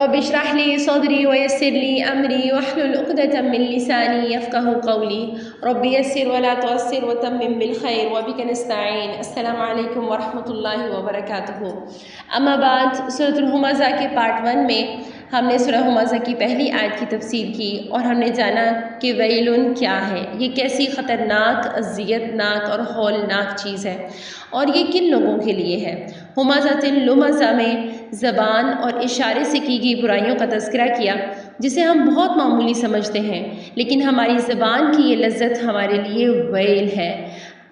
رب اشرح لي صدري ويسر لي أمري واحلل عقدة من لساني يفقه قولي رب يسر ولا تعسر وتمم بالخير وبك نستعين. السلام علیکم ورحمۃ اللہ وبرکاتہ. اما بعد سورۃ الہمزہ کے پارٹ 1 میں ہم نے سورہ ہمزہ کی پہلی آیت کی تفسیر کی اور ہم نے جانا کہ ویلن کیا ہے، یہ کیسی خطرناک، اذیت ناک اور ہولناک چیز ہے اور یہ کن لوگوں کے لیے ہے. ہمزۃ لمزہ میں زبان اور اشارے سے کی گئی برائیوں کا تذکرہ کیا جسے ہم بہت معمولی سمجھتے ہیں، لیکن ہماری زبان کی یہ لذت ہمارے لیے ویل ہے،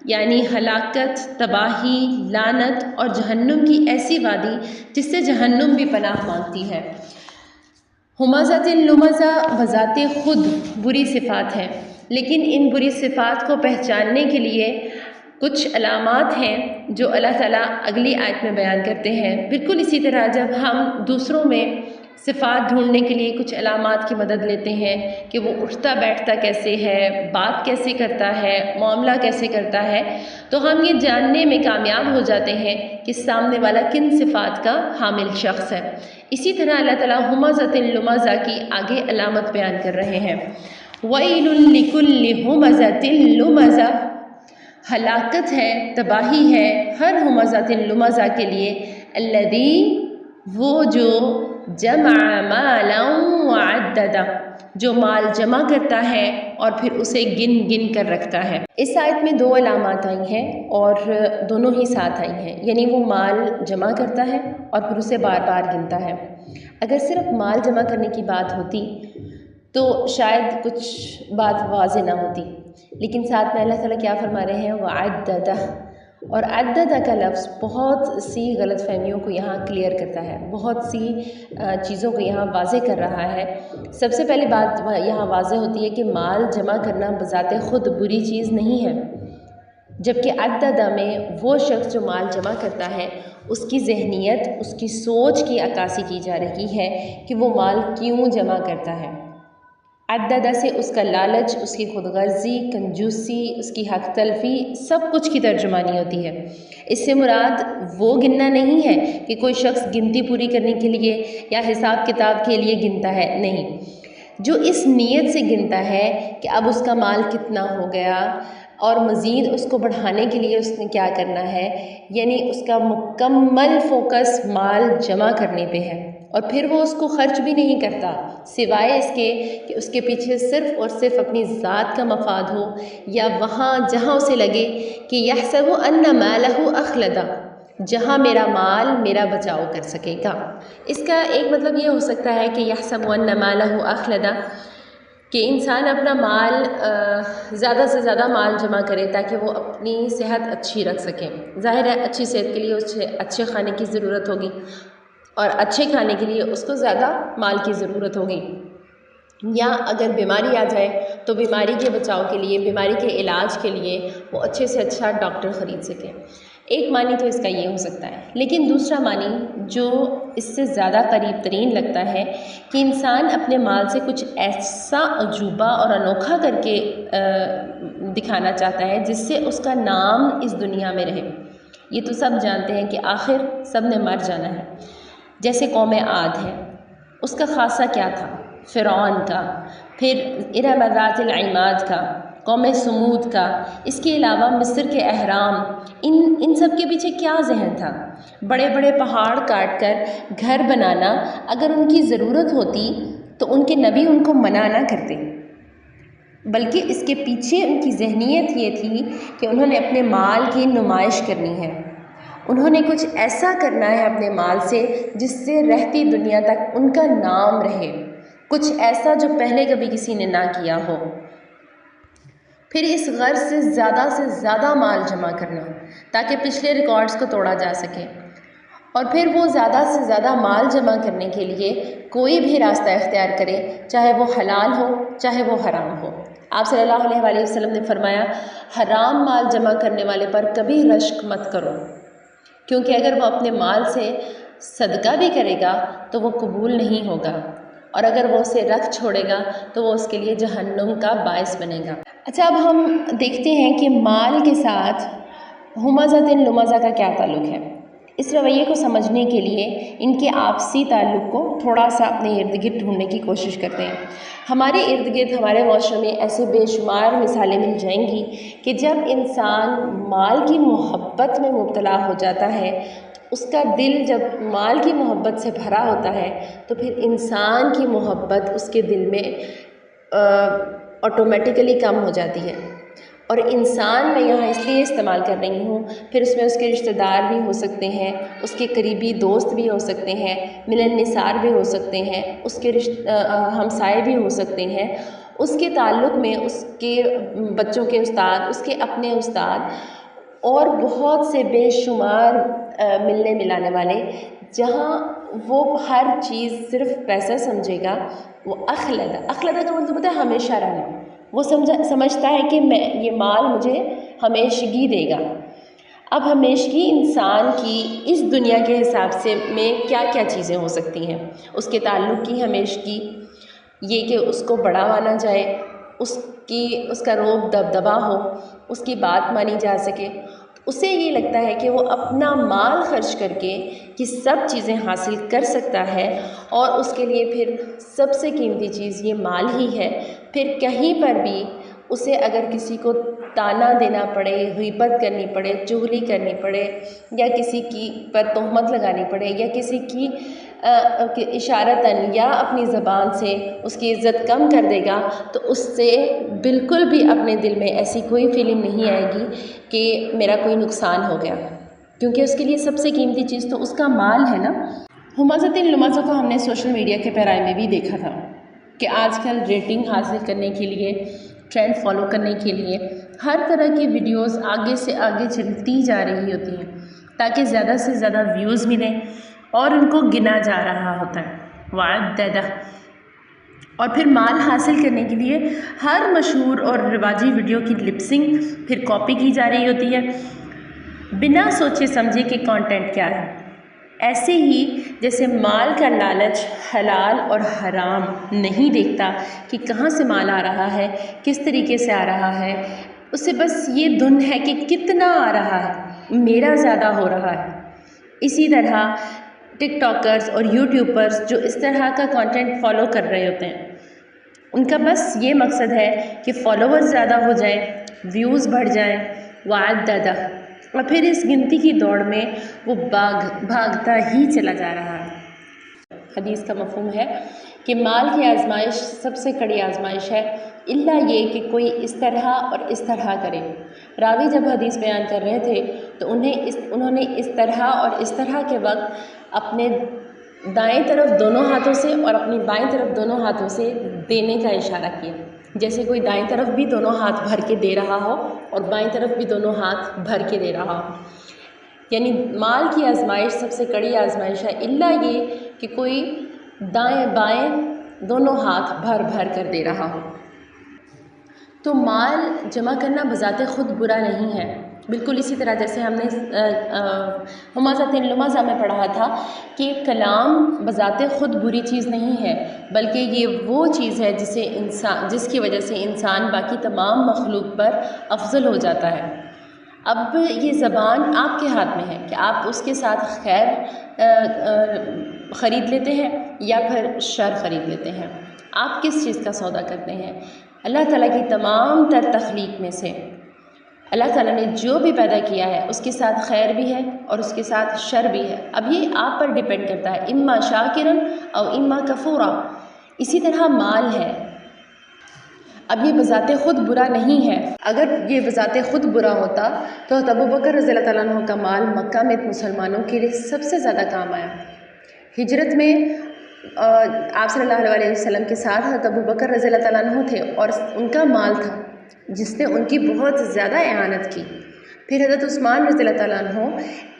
یعنی ہلاکت، تباہی، لعنت اور جہنم کی ایسی وادی جس سے جہنم بھی پناہ مانگتی ہے. ہمزۃ لمزہ بذات خود بری صفات ہیں، لیکن ان بری صفات کو پہچاننے کے لیے کچھ علامات ہیں جو اللہ تعالیٰ اگلی آیت میں بیان کرتے ہیں. بالکل اسی طرح جب ہم دوسروں میں صفات ڈھونڈنے کے لیے کچھ علامات کی مدد لیتے ہیں کہ وہ اٹھتا بیٹھتا کیسے ہے، بات کیسے کرتا ہے، معاملہ کیسے کرتا ہے، تو ہم یہ جاننے میں کامیاب ہو جاتے ہیں کہ سامنے والا کن صفات کا حامل شخص ہے. اسی طرح اللہ تعالیٰ ہمزۃ لمزہ کی آگے علامت بیان کر رہے ہیں. وَيْلٌ لِكُلِّ هُمَزَةٍ لُمَزَةٍ، ہلاکت ہے، تباہی ہے ہر ہمزۃ لمزہ کے لیے. الذی، وہ جو جمع مالا وعددہ، جو مال جمع کرتا ہے اور پھر اسے گن گن کر رکھتا ہے. اس آیت میں دو علامات آئی ہیں اور دونوں ہی ساتھ آئی ہیں، یعنی وہ مال جمع کرتا ہے اور پھر اسے بار بار گنتا ہے. اگر صرف مال جمع کرنے کی بات ہوتی تو شاید کچھ بات واضح نہ ہوتی، لیکن ساتھ میں اللہ تعالیٰ کیا فرما رہے ہیں، وعددہ. اور عددہ کا لفظ بہت سی غلط فہمیوں کو یہاں کلیئر کرتا ہے، بہت سی چیزوں کو یہاں واضح کر رہا ہے. سب سے پہلی بات یہاں واضح ہوتی ہے کہ مال جمع کرنا بذات خود بری چیز نہیں ہے، جبکہ عددہ میں وہ شخص جو مال جمع کرتا ہے اس کی ذہنیت، اس کی سوچ کی عکاسی کی جا رہی ہے کہ وہ مال کیوں جمع کرتا ہے. عددہ سے اس کا لالچ، اس کی خود غرضی، کنجوسی، اس کی حق تلفی، سب کچھ کی ترجمانی ہوتی ہے. اس سے مراد وہ گننا نہیں ہے کہ کوئی شخص گنتی پوری کرنے کے لیے یا حساب کتاب کے لیے گنتا ہے، نہیں. جو اس نیت سے گنتا ہے کہ اب اس کا مال کتنا ہو گیا اور مزید اس کو بڑھانے کے لیے اس نے کیا کرنا ہے، یعنی اس کا مکمل فوکس مال جمع کرنے پہ ہے اور پھر وہ اس کو خرچ بھی نہیں کرتا سوائے اس کے کہ اس کے پیچھے صرف اور صرف اپنی ذات کا مفاد ہو، یا وہاں جہاں اسے لگے کہ یحسب ان مالہ اخلدہ، جہاں میرا مال میرا بچاؤ کر سکے گا. اس کا ایک مطلب یہ ہو سکتا ہے کہ یحسب ان مالہ اخلدہ، کہ انسان اپنا مال زیادہ سے زیادہ مال جمع کرے تاکہ وہ اپنی صحت اچھی رکھ سکیں. ظاہر ہے اچھی صحت کے لیے اسے اچھے کھانے کی ضرورت ہوگی اور اچھے کھانے کے لیے اس کو زیادہ مال کی ضرورت ہوگی، یا اگر بیماری آ جائے تو بیماری کے بچاؤ کے لیے، بیماری کے علاج کے لیے وہ اچھے سے اچھا ڈاکٹر خرید سکیں. ایک معنی تو اس کا یہ ہو سکتا ہے، لیکن دوسرا معنی جو اس سے زیادہ قریب ترین لگتا ہے کہ انسان اپنے مال سے کچھ ایسا عجوبہ اور انوکھا کر کے دکھانا چاہتا ہے جس سے اس کا نام اس دنیا میں رہے. یہ تو سب جانتے ہیں کہ آخر سب نے مر جانا ہے. جیسے قوم عاد ہے، اس کا خاصہ کیا تھا؟ فرعون کا، پھر ارم ذات العماد کا، قوم سمود کا، اس کے علاوہ مصر کے اہرام، ان سب کے پیچھے کیا ذہن تھا؟ بڑے بڑے پہاڑ کاٹ کر گھر بنانا. اگر ان کی ضرورت ہوتی تو ان کے نبی ان کو منع نہ کرتے، بلکہ اس کے پیچھے ان کی ذہنیت یہ تھی کہ انہوں نے اپنے مال کی نمائش کرنی ہے، انہوں نے کچھ ایسا کرنا ہے اپنے مال سے جس سے رہتی دنیا تک ان کا نام رہے، کچھ ایسا جو پہلے کبھی کسی نے نہ کیا ہو. پھر اس غرض سے زیادہ مال جمع کرنا تاکہ پچھلے ریکارڈز کو توڑا جا سکے، اور پھر وہ زیادہ سے زیادہ مال جمع کرنے کے لیے کوئی بھی راستہ اختیار کرے، چاہے وہ حلال ہو چاہے وہ حرام ہو. آپ صلی اللہ علیہ وآلہ وسلم نے فرمایا، حرام مال جمع کرنے والے پر کبھی رشک مت کرو، کیونکہ اگر وہ اپنے مال سے صدقہ بھی کرے گا تو وہ قبول نہیں ہوگا، اور اگر وہ اسے رکھ چھوڑے گا تو وہ اس کے لیے جہنم کا باعث بنے گا. اچھا، اب ہم دیکھتے ہیں کہ مال کے ساتھ ہمزۃ لمزہ کا کیا تعلق ہے. اس رویے کو سمجھنے کے لیے ان کے آپسی تعلق کو تھوڑا سا اپنے ارد گرد ڈھونڈنے کی کوشش کرتے ہیں۔ ہمارے ارد گرد ہمارے معاشرے میں ایسے بے شمار مثالیں مل جائیں گی کہ جب انسان مال کی محبت میں مبتلا ہو جاتا ہے، اس کا دل جب مال کی محبت سے بھرا ہوتا ہے تو پھر انسان کی محبت اس کے دل میں آٹومیٹیکلی کم ہو جاتی ہے۔ اور انسان میں یہاں اس لیے استعمال کر رہی ہوں، پھر اس میں اس کے رشتہ دار بھی ہو سکتے ہیں، اس کے قریبی دوست بھی ہو سکتے ہیں، ملن نثار بھی ہو سکتے ہیں، اس کے ہمسائے بھی ہو سکتے ہیں، اس کے تعلق میں اس کے بچوں کے استاد، اس کے اپنے استاد اور بہت سے بے شمار ملنے ملانے والے، جہاں وہ ہر چیز صرف پیسہ سمجھے گا۔ وہ اخلدہ کا مطلب ہوتا ہے ہمیشہ رہنا۔ وہ سمجھتا ہے کہ یہ مال مجھے ہمیشگی دے گا۔ اب ہمیشگی انسان کی اس دنیا کے حساب سے میں کیا کیا چیزیں ہو سکتی ہیں؟ اس کے تعلق کی ہمیشگی، یہ کہ اس کو بڑا مانا جائے، اس کا روب دبدبا ہو، اس کی بات مانی جا سکے۔ اسے یہ لگتا ہے کہ وہ اپنا مال خرچ کر کے یہ سب چیزیں حاصل کر سکتا ہے، اور اس کے لیے پھر سب سے قیمتی چیز یہ مال ہی ہے۔ پھر کہیں پر بھی اسے اگر کسی کو تانا دینا پڑے، غیبت کرنی پڑے، چغلی کرنی پڑے، یا کسی کی پر تہمت لگانی پڑے، یا کسی کی اشارتاً یا اپنی زبان سے اس کی عزت کم کر دے گا، تو اس سے بالکل بھی اپنے دل میں ایسی کوئی فیلنگ نہیں آئے گی کہ میرا کوئی نقصان ہو گیا، کیونکہ اس کے لیے سب سے قیمتی چیز تو اس کا مال ہے نا۔ ہمازت لمازوں کو ہم نے سوشل میڈیا کے پیرائی میں بھی دیکھا تھا کہ آج کل ریٹنگ حاصل کرنے کے لیے، ٹرینڈ فالو کرنے کے لیے ہر طرح کی ویڈیوز آگے سے آگے چلتی جا رہی ہوتی ہیں تاکہ زیادہ سے زیادہ ویوز ملیں، اور ان کو گنا جا رہا ہوتا ہے وعددہ۔ اور پھر مال حاصل کرنے کے لیے ہر مشہور اور رواجی ویڈیو کی لپسنگ پھر کاپی کی جا رہی ہوتی ہے، بنا سوچے سمجھے کہ کانٹینٹ کیا ہے۔ ایسے ہی جیسے مال کا لالچ حلال اور حرام نہیں دیکھتا کہ کہاں سے مال آ رہا ہے، کس طریقے سے آ رہا ہے، اسے بس یہ دھن ہے کہ کتنا آ رہا ہے، میرا زیادہ ہو رہا ہے۔ اسی طرح ٹک ٹاکرز اور یوٹیوبرز جو اس طرح کا کانٹینٹ فالو کر رہے ہوتے ہیں، ان کا بس یہ مقصد ہے کہ فالوورز زیادہ ہو جائیں، ویوز بڑھ جائیں، وعددہ، اور پھر اس گنتی کی دوڑ میں وہ بھاگتا ہی چلا جا رہا ہے۔ حدیث کا مفہوم ہے کہ مال کی آزمائش سب سے کڑی آزمائش ہے، الا یہ کہ کوئی اس طرح اور اس طرح کرے۔ راوی جب حدیث بیان کر رہے تھے تو انہوں نے اس طرح اور اس طرح کے وقت اپنے دائیں طرف دونوں ہاتھوں سے اور اپنی بائیں طرف دونوں ہاتھوں سے دینے کا اشارہ کیا، جیسے کوئی دائیں طرف بھی دونوں ہاتھ بھر کے دے رہا ہو اور بائیں طرف بھی دونوں ہاتھ بھر کے دے رہا ہو۔ یعنی مال کی آزمائش سب سے کڑی آزمائش ہے، الا یہ کہ کوئی دائیں بائیں دونوں ہاتھ بھر بھر کر دے رہا ہو۔ تو مال جمع کرنا بذات خود برا نہیں ہے، بالکل اسی طرح جیسے ہم نے ہمازت لمازہ میں پڑھا تھا کہ کلام بذات خود بری چیز نہیں ہے، بلکہ یہ وہ چیز ہے جس کی وجہ سے انسان باقی تمام مخلوق پر افضل ہو جاتا ہے۔ اب یہ زبان آپ کے ہاتھ میں ہے کہ آپ اس کے ساتھ خیر خرید لیتے ہیں یا پھر شر خرید لیتے ہیں۔ آپ کس چیز کا سودا کرتے ہیں؟ اللہ تعالیٰ کی تمام تر تخلیق میں سے اللہ تعالیٰ نے جو بھی پیدا کیا ہے اس کے ساتھ خیر بھی ہے اور اس کے ساتھ شر بھی ہے۔ اب یہ آپ پر ڈیپینڈ کرتا ہے، اما شاکرا او اما کفورا۔ اسی طرح مال ہے، اب یہ بذات خود برا نہیں ہے۔ اگر یہ بذات خود برا ہوتا تو ابو بکر رضی اللہ تعالیٰ عنہ کا مال مکہ میں مسلمانوں کے لیے سب سے زیادہ کام آیا۔ ہجرت میں آپ صلی اللہ علیہ وسلم کے ساتھ حضرت ابو بکر رضی اللہ تعالیٰ عنہ تھے اور ان کا مال تھا جس نے ان کی بہت زیادہ اعانت کی۔ پھر حضرت عثمان رضی اللہ تعالیٰ عنہ،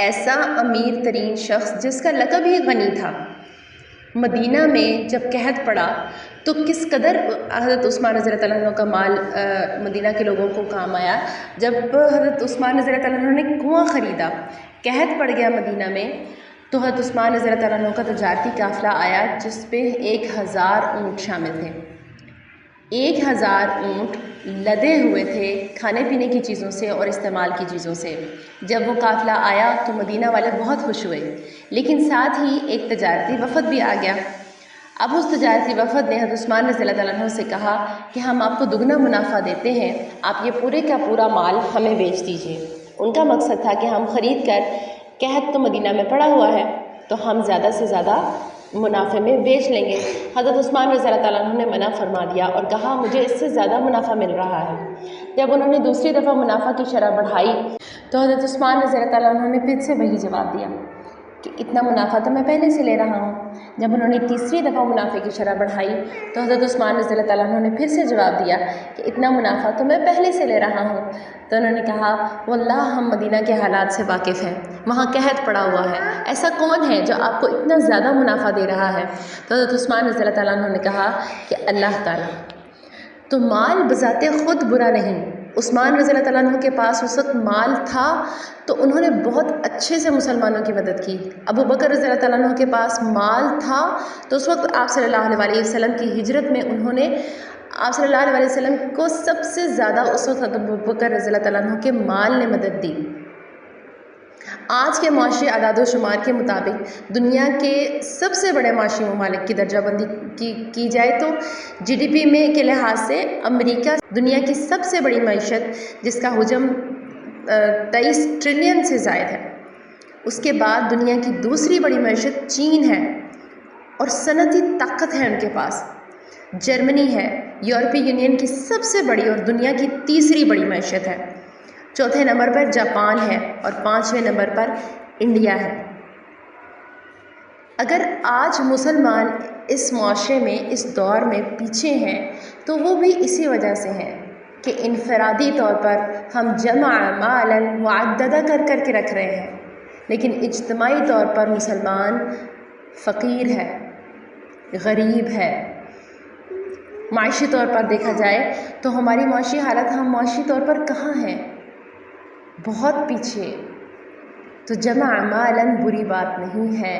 ایسا امیر ترین شخص جس کا لقب ہی غنی تھا، مدینہ میں جب قحط پڑا تو کس قدر حضرت عثمان رضی اللہ تعالیٰ عنہ کا مال مدینہ کے لوگوں کو کام آیا۔ جب حضرت عثمان رضی اللہ تعالیٰ عنہ نے کنواں خریدا، قحط پڑ گیا مدینہ میں، تو حضرت عثمان رضی اللہ تعالیٰ عنہ کا تجارتی قافلہ آیا جس پہ 1000 اونٹ شامل تھے۔ 1000 اونٹ لدے ہوئے تھے کھانے پینے کی چیزوں سے اور استعمال کی چیزوں سے۔ جب وہ قافلہ آیا تو مدینہ والے بہت خوش ہوئے، لیکن ساتھ ہی ایک تجارتی وفد بھی آ گیا۔ اب اس تجارتی وفد نے حضرت عثمان رضی اللہ تعالیٰ عنہ سے کہا کہ ہم آپ کو دگنا منافع دیتے ہیں، آپ یہ پورے کا پورا مال ہمیں بیچ دیجیے۔ ان کا مقصد تھا کہ ہم خرید کر، قحط تو مدینہ میں پڑا ہوا ہے تو ہم زیادہ سے زیادہ منافع میں بیچ لیں گے۔ حضرت عثمان رضی اللہ تعالیٰ عنہ نے منع فرما دیا اور کہا مجھے اس سے زیادہ منافع مل رہا ہے۔ جب انہوں نے دوسری دفعہ منافع کی شرح بڑھائی تو حضرت عثمان رضی اللہ تعالیٰ عنہ نے پھر سے وہی جواب دیا کہ اتنا منافع تو میں پہلے سے لے رہا ہوں۔ جب انہوں نے تیسری دفعہ منافع کی شرح بڑھائی تو حضرت عثمان رضی اللہ تعالیٰ عنہ نے پھر سے جواب دیا کہ اتنا منافع تو میں پہلے سے لے رہا ہوں۔ تو انہوں نے کہا واللہ ہم مدینہ کے حالات سے واقف ہیں، وہاں قحط پڑا ہوا ہے، ایسا کون ہے جو آپ کو اتنا زیادہ منافع دے رہا ہے؟ تو حضرت عثمان رضی اللہ تعالیٰ عنہ نے کہا کہ اللہ تعالیٰ، تو مال بذات خود برا نہیں۔ عثمان رضی اللہ تعالیٰ عنہ کے پاس اس وقت مال تھا تو انہوں نے بہت اچھے سے مسلمانوں کی مدد کی۔ ابو بکر رضی اللہ تعالیٰ عنہ کے پاس مال تھا تو اس وقت آپ صلی اللہ علیہ وسلم کی ہجرت میں انہوں نے آپ صلی اللہ علیہ وسلم کو سب سے زیادہ اس وقت ابو بکر رضی اللہ تعالیٰ عنہ کے مال نے مدد دی۔ آج کے معاشی اعداد و شمار کے مطابق دنیا کے سب سے بڑے معاشی ممالک کی درجہ بندی کی جائے تو جی ڈی پی میں کے لحاظ سے امریکہ دنیا کی سب سے بڑی معیشت جس کا حجم 23 ٹریلین سے زائد ہے۔ اس کے بعد دنیا کی دوسری بڑی معیشت چین ہے اور صنعتی طاقت ہے ان کے پاس۔ جرمنی ہے، یورپی یونین کی سب سے بڑی اور دنیا کی تیسری بڑی معیشت ہے۔ چوتھے نمبر پر جاپان ہے اور 5ویں نمبر پر انڈیا ہے۔ اگر آج مسلمان اس معاشرے میں اس دور میں پیچھے ہیں تو وہ بھی اسی وجہ سے ہیں کہ انفرادی طور پر ہم جمع مالا معددہ کر کے رکھ رہے ہیں، لیکن اجتماعی طور پر مسلمان فقیر ہے، غریب ہے۔ معاشی طور پر دیکھا جائے تو ہماری معاشی حالت، ہم معاشی طور پر کہاں ہیں؟ بہت پیچھے۔ تو جمع مالا بری بات نہیں ہے،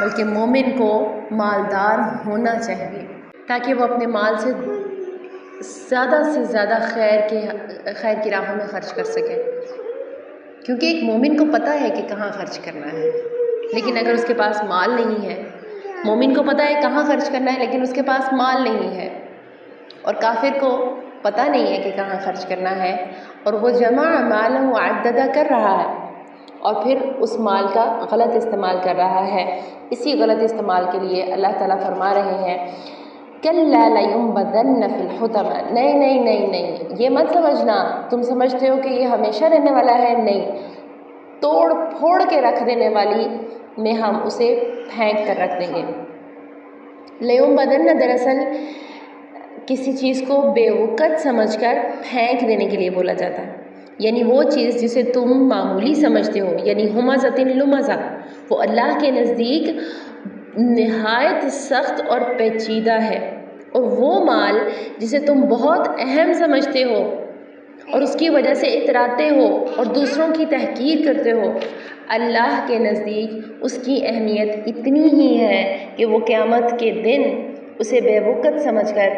بلکہ مومن کو مالدار ہونا چاہیے تاکہ وہ اپنے مال سے زیادہ خیر کی راہوں میں خرچ کر سکے، کیونکہ ایک مومن کو پتہ ہے کہ کہاں خرچ کرنا ہے۔ لیکن اگر اس کے پاس مال نہیں ہے، مومن کو پتہ ہے کہاں خرچ کرنا ہے لیکن اس کے پاس مال نہیں ہے، اور کافر کو پتہ نہیں ہے کہ کہاں خرچ کرنا ہے اور وہ جمع مالا معددہ کر رہا ہے اور پھر اس مال کا غلط استعمال کر رہا ہے۔ اسی غلط استعمال کے لیے اللہ تعالیٰ فرما رہے ہیں کَلَّا لَيُنبَذَنَّ فِي الْحُطَمَةِ، نہیں، یہ مت سمجھنا تم سمجھتے ہو کہ یہ ہمیشہ رہنے والا ہے، نہیں، توڑ پھوڑ کے رکھ دینے والی میں ہم اسے پھینک کر رکھ دیں گے۔ لَيُنبَذَنَّ دراصل کسی چیز کو بے وقت سمجھ کر پھینک دینے کے لیے بولا جاتا ہے، یعنی وہ چیز جسے تم معمولی سمجھتے ہو، یعنی ہمزۃ لمزہ، وہ اللہ کے نزدیک نہایت سخت اور پیچیدہ ہے۔ اور وہ مال جسے تم بہت اہم سمجھتے ہو اور اس کی وجہ سے اتراتے ہو اور دوسروں کی تحقیر کرتے ہو، اللہ کے نزدیک اس کی اہمیت اتنی ہی ہے کہ وہ قیامت کے دن اسے بے وقت سمجھ کر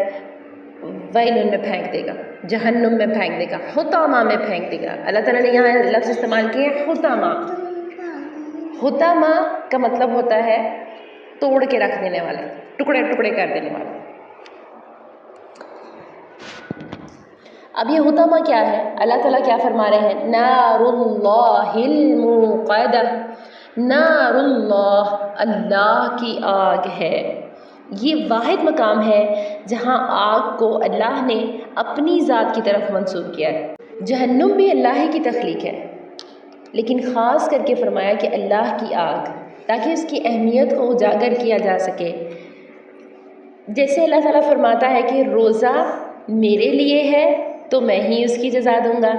ویل میں پھینک دے گا، جہنم میں پھینک دے گا، حطامہ میں پھینک دے گا۔ اللہ تعالیٰ نے یہاں لفظ استعمال کیے ہیں حطامہ۔ حطامہ کا مطلب ہوتا ہے توڑ کے رکھ دینے والے، ٹکڑے ٹکڑے کر دینے والے۔ اب یہ حطامہ کیا ہے؟ اللہ تعالیٰ کیا فرما رہے ہیں؟ نار اللہ الموقدہ، نار اللہ، اللہ کی آگ ہے۔ یہ واحد مقام ہے جہاں آگ کو اللہ نے اپنی ذات کی طرف منسوب کیا ہے۔ جہنم بھی اللہ کی تخلیق ہے، لیکن خاص کر کے فرمایا کہ اللہ کی آگ، تاکہ اس کی اہمیت کو اجاگر کیا جا سکے۔ جیسے اللہ تعالیٰ فرماتا ہے کہ روزہ میرے لیے ہے تو میں ہی اس کی جزا دوں گا۔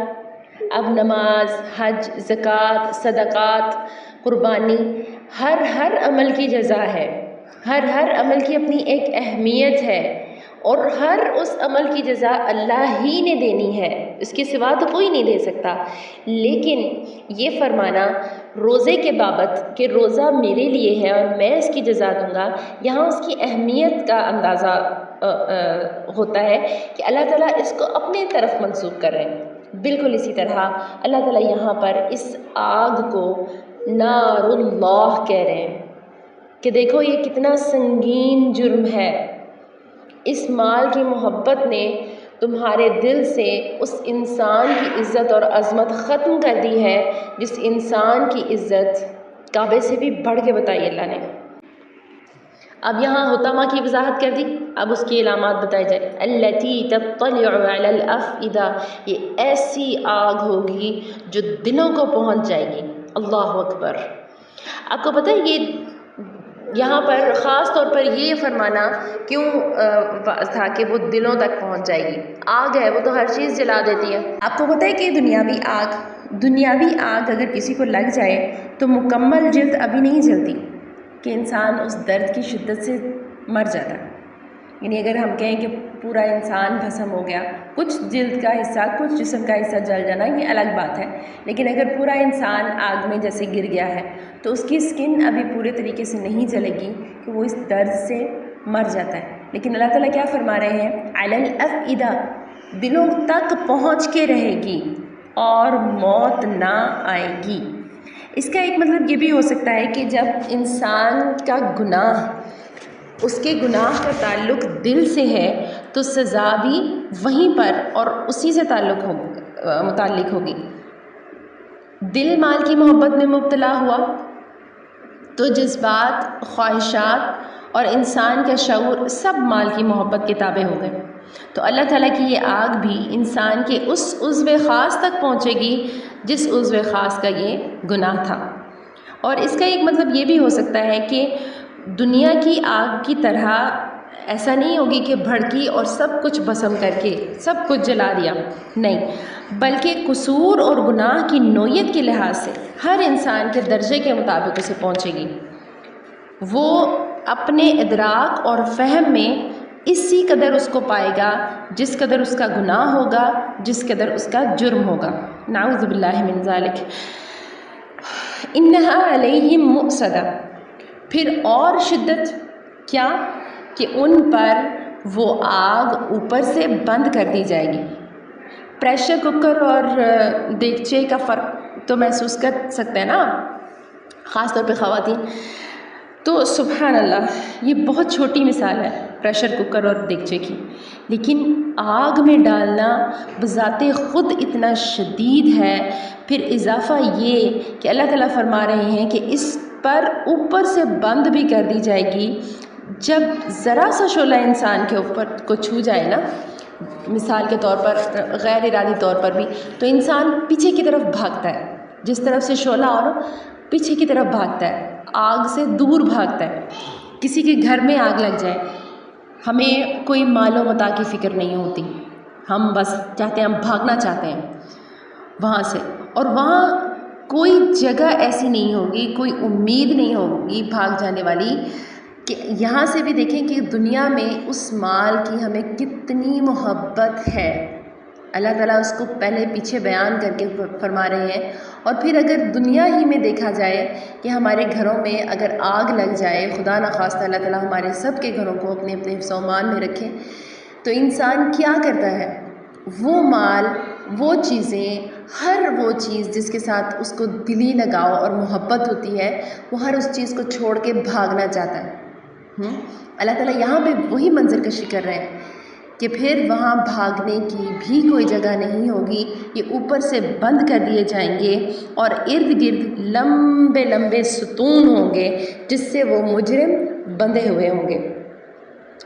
اب نماز، حج، زکوٰۃ، صدقات، قربانی، ہر عمل کی جزا ہے، ہر عمل کی اپنی ایک اہمیت ہے، اور ہر اس عمل کی جزا اللہ ہی نے دینی ہے، اس کے سوا تو کوئی نہیں دے سکتا۔ لیکن یہ فرمانا روزے کے بابت کہ روزہ میرے لیے ہے اور میں اس کی جزا دوں گا، یہاں اس کی اہمیت کا اندازہ ہوتا ہے کہ اللہ تعالیٰ اس کو اپنے طرف منسوب کر رہے ہیں۔ بالکل اسی طرح اللہ تعالیٰ یہاں پر اس آگ کو نار اللہ کہہ رہے ہیں کہ دیکھو یہ کتنا سنگین جرم ہے، اس مال کی محبت نے تمہارے دل سے اس انسان کی عزت اور عظمت ختم کر دی ہے جس انسان کی عزت کعبے سے بھی بڑھ کے بتائی اللہ نے۔ اب یہاں حطمہ کی وضاحت کر دی، اب اس کی علامات بتائی جائے۔ التی تطلع علی الافئدہ، یہ ایسی آگ ہوگی جو دلوں کو پہنچ جائے گی۔ اللہ اکبر۔ آپ کو پتہ ہے یہ یہاں پر خاص طور پر یہ فرمانا کیوں تھا کہ وہ دلوں تک پہنچ جائے گی؟ آگ ہے وہ تو ہر چیز جلا دیتی ہے۔ آپ کو پتہ ہے کہ دنیاوی آگ اگر کسی کو لگ جائے تو مکمل جلد ابھی نہیں جلتی کہ انسان اس درد کی شدت سے مر جاتا ہے۔ یعنی اگر ہم کہیں کہ پورا انسان بھسم ہو گیا، کچھ جلد کا حصہ کچھ جسم کا حصہ جل جانا یہ الگ بات ہے، لیکن اگر پورا انسان آگ میں جیسے گر گیا ہے تو اس کی اسکن ابھی پورے طریقے سے نہیں جلے گی کہ وہ اس درد سے مر جاتا ہے۔ لیکن اللہ تعالیٰ کیا فرما رہے ہیں؟ علی الافئدہ، دلوں تک پہنچ کے رہے گی اور موت نہ آئے گی۔ اس کا ایک مطلب یہ بھی ہو سکتا ہے کہ جب انسان کا گناہ، اس کے گناہ کا تعلق دل سے ہے تو سزا بھی وہیں پر اور اسی سے متعلق ہوگی۔ دل مال کی محبت میں مبتلا ہوا تو جذبات، خواہشات اور انسان کا شعور سب مال کی محبت کے تابع ہو گئے۔ تو اللہ تعالیٰ کی یہ آگ بھی انسان کے اس عضو خاص تک پہنچے گی جس عضو خاص کا یہ گناہ تھا۔ اور اس کا ایک مطلب یہ بھی ہو سکتا ہے کہ دنیا کی آگ کی طرح ایسا نہیں ہوگی کہ بھڑکی اور سب کچھ بھسم کر کے سب کچھ جلا دیا، نہیں، بلکہ قصور اور گناہ کی نوعیت کے لحاظ سے ہر انسان کے درجے کے مطابق اسے پہنچے گی۔ وہ اپنے ادراک اور فہم میں اسی قدر اس کو پائے گا جس قدر اس کا گناہ ہوگا، جس قدر اس کا جرم ہوگا۔ نعوذ باللہ من ذالک۔ انہا علیہم مؤصدہ، پھر اور شدت کیا کہ ان پر وہ آگ اوپر سے بند کر دی جائے گی۔ پریشر کوکر اور دیگچے کا فرق تو محسوس کر سکتے ہیں نا، خاص طور پہ خواتین۔ تو سبحان اللہ، یہ بہت چھوٹی مثال ہے پریشر کوکر اور دیگچے کی، لیکن آگ میں ڈالنا بذات خود اتنا شدید ہے۔ پھر اضافہ یہ کہ اللہ تعالیٰ فرما رہے ہیں کہ اس پر اوپر سے بند بھی کر دی جائے گی۔ جب ذرا سا شعلہ انسان کے اوپر کو چھو جائے نا، مثال کے طور پر غیر ارادی طور پر بھی، تو انسان پیچھے کی طرف بھاگتا ہے، جس طرف سے شعلہ ہو نا پیچھے کی طرف بھاگتا ہے، آگ سے دور بھاگتا ہے۔ کسی کے گھر میں آگ لگ جائے، ہمیں کوئی مال و متاع کی فکر نہیں ہوتی، ہم بس چاہتے ہیں، ہم بھاگنا چاہتے ہیں وہاں سے، اور وہاں کوئی جگہ ایسی نہیں ہوگی، کوئی امید نہیں ہوگی بھاگ جانے والی، کہ یہاں سے بھی دیکھیں کہ دنیا میں اس مال کی ہمیں کتنی محبت ہے۔ اللہ تعالیٰ اس کو پہلے پیچھے بیان کر کے فرما رہے ہیں۔ اور پھر اگر دنیا ہی میں دیکھا جائے کہ ہمارے گھروں میں اگر آگ لگ جائے، خدا نخواستہ اللہ تعالیٰ ہمارے سب کے گھروں کو اپنے اپنے حفظ و امان میں رکھے، تو انسان کیا کرتا ہے؟ وہ مال، وہ چیزیں، ہر وہ چیز جس کے ساتھ اس کو دلی لگاؤ اور محبت ہوتی ہے، وہ ہر اس چیز کو چھوڑ کے بھاگنا چاہتا ہے۔ اللہ تعالیٰ یہاں پہ وہی منظر کشی کر رہے ہیں کہ پھر وہاں بھاگنے کی بھی کوئی جگہ نہیں ہوگی، یہ اوپر سے بند کر دیے جائیں گے اور ارد گرد لمبے لمبے ستون ہوں گے جس سے وہ مجرم بندھے ہوئے ہوں گے۔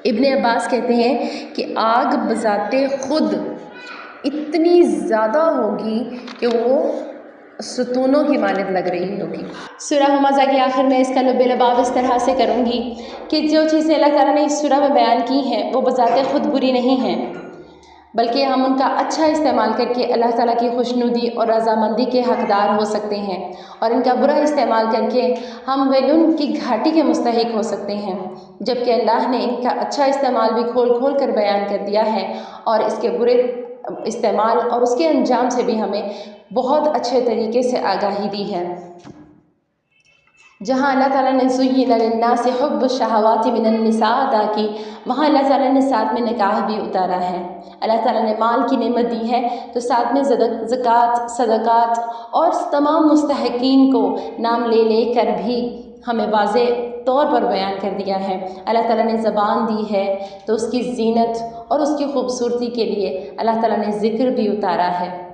ابن عباس کہتے ہیں کہ آگ بذات خود اتنی زیادہ ہوگی کہ وہ ستونوں کی مانند لگ رہی ہوگی۔ سورہ ہمزہ کے آخر میں اس کا لب لباب اس طرح سے کروں گی کہ جو چیزیں اللہ تعالیٰ نے اس سورہ میں بیان کی ہیں وہ بذات خود بری نہیں ہیں، بلکہ ہم ان کا اچھا استعمال کر کے اللہ تعالیٰ کی خوشنودی اور رضامندی کے حقدار ہو سکتے ہیں، اور ان کا برا استعمال کر کے ہم ویلون کی گھاٹی کے مستحق ہو سکتے ہیں، جبکہ اللہ نے ان کا اچھا استعمال بھی کھول کھول کر بیان کر دیا ہے، اور اس کے برے استعمال اور اس کے انجام سے بھی ہمیں بہت اچھے طریقے سے آگاہی دی ہے۔ جہاں اللہ تعالیٰ نے زُیِّنَ لِلنَّاسِ حُبُّ الشَّهَوَاتِ مِنَ النِّسَاء ادا کی، وہاں اللہ تعالیٰ نے ساتھ میں نکاح بھی اتارا ہے۔ اللہ تعالیٰ نے مال کی نعمت دی ہے تو ساتھ میں زکوٰۃ، صدقات اور تمام مستحقین کو نام لے لے کر بھی ہمیں واضح طور پر بیان کر دیا ہے۔ اللہ تعالیٰ نے زبان دی ہے تو اس کی زینت اور اس کی خوبصورتی کے لیے اللہ تعالیٰ نے ذکر بھی اتارا ہے۔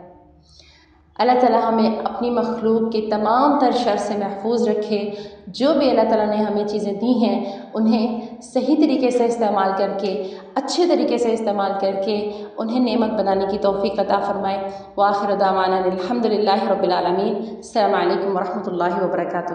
اللہ تعالیٰ ہمیں اپنی مخلوق کے تمام تر شر سے محفوظ رکھے۔ جو بھی اللہ تعالیٰ نے ہمیں چیزیں دی ہیں انہیں صحیح طریقے سے استعمال کر کے، اچھے طریقے سے استعمال کر کے انہیں نعمت بنانے کی توفیق عطا فرمائے۔ وآخر دعوانا الحمد للہ رب العالمین۔ السلام علیکم ورحمۃ اللہ وبرکاتہ۔